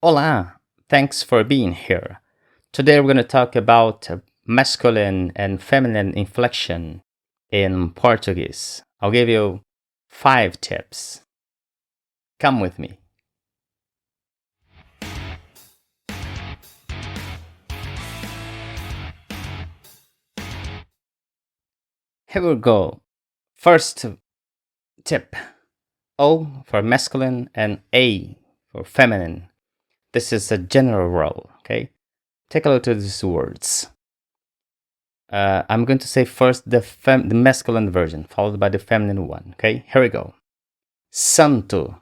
Olá, thanks for being here. Today we're going to talk about masculine and feminine inflection in Portuguese. I'll give you 5 tips. Come with me. Here we go. First tip, O for masculine and A for feminine. This is a general rule, okay? Take a look at these words. I'm going to say first the masculine version, followed by the feminine one, okay? Here we go. Santo,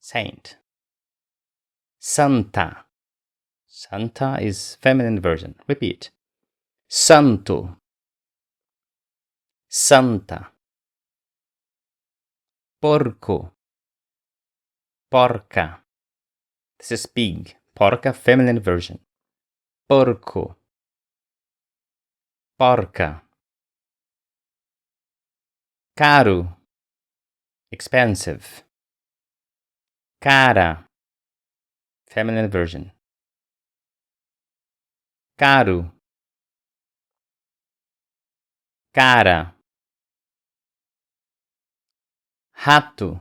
saint. Santa. Santa is feminine version. Repeat. Santo. Santa. Porco. Porca. This is pig. Porca, feminine version. Porco. Porca. Caro. Expensive. Cara. Feminine version. Caro. Cara. Rato.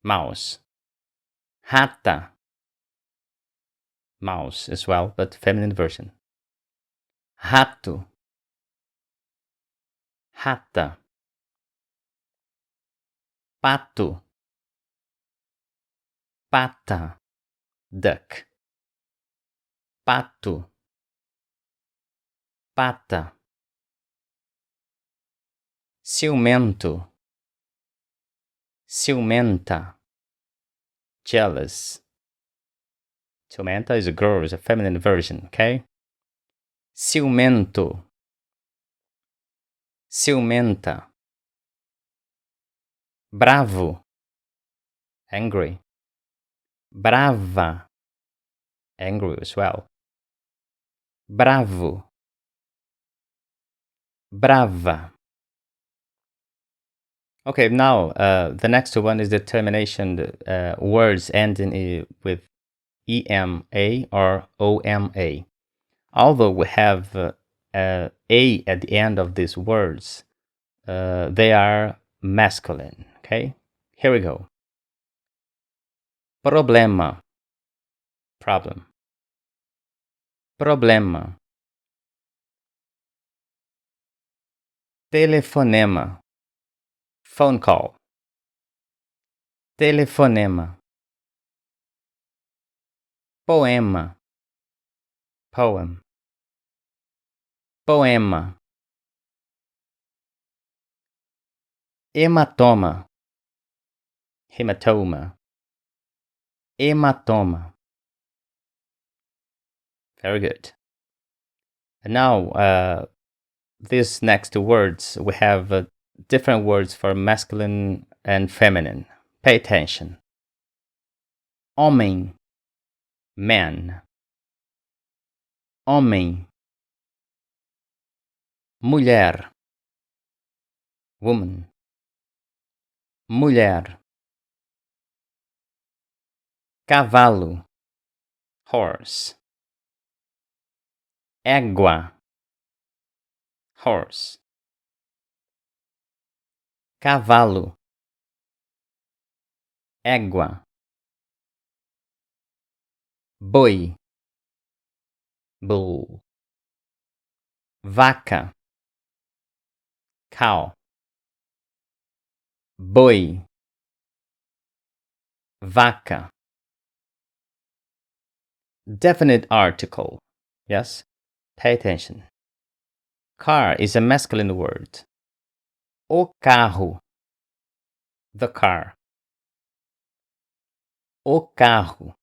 Mouse. Rata. Mouse as well, but feminine version. Rato. Rata. Pato. Pata. Duck. Pato. Pata. Ciumento. Ciumenta. Jealous. Ciumenta is a girl, is a feminine version, okay? Ciumento. Ciumenta. Bravo. Angry. Brava. Angry as well. Bravo. Brava. Okay, now the next one is the termination words ending with EMA or OMA. Although we have A at the end of these words, they are masculine, okay? Here we go. Problema. Problem. Problema. Telefonema. Phone call. Telefonema. Poema. Poem. Poema. Hematoma. Hematoma. Hematoma. Very good. And now, these next words, we have different words for masculine and feminine. Pay attention. Homem. Man. Homem. Mulher. Woman. Mulher. Cavalo. Horse. Égua. Horse. Cavalo. Égua. Boi. Bull. Vaca. Cow. Boi. Vaca. Definite article. Yes? Pay attention. Car is a masculine word. O carro. The car. O carro.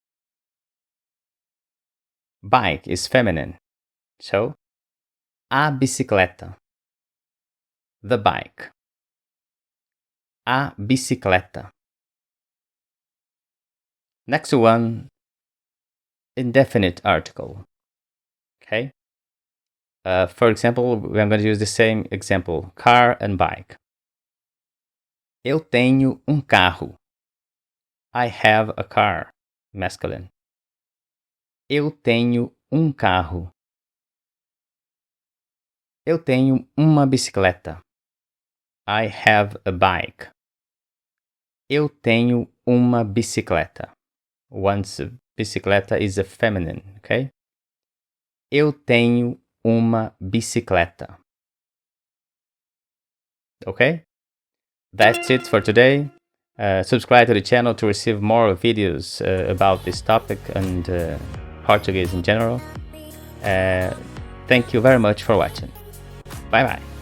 Bike is feminine. So, a bicicleta. The bike. A bicicleta. Next one, indefinite article. Okay? For example, we're going to use the same example, car and bike. Eu tenho carro. I have a car. masculine. Eu tenho um carro. Eu tenho uma bicicleta. I have a bike. Eu tenho uma bicicleta. Once bicicleta is a feminine, okay? Eu tenho uma bicicleta. Okay? That's it for today. Subscribe to the channel to receive more videos about this topic and Portuguese in general. Thank you very much for watching. Bye bye.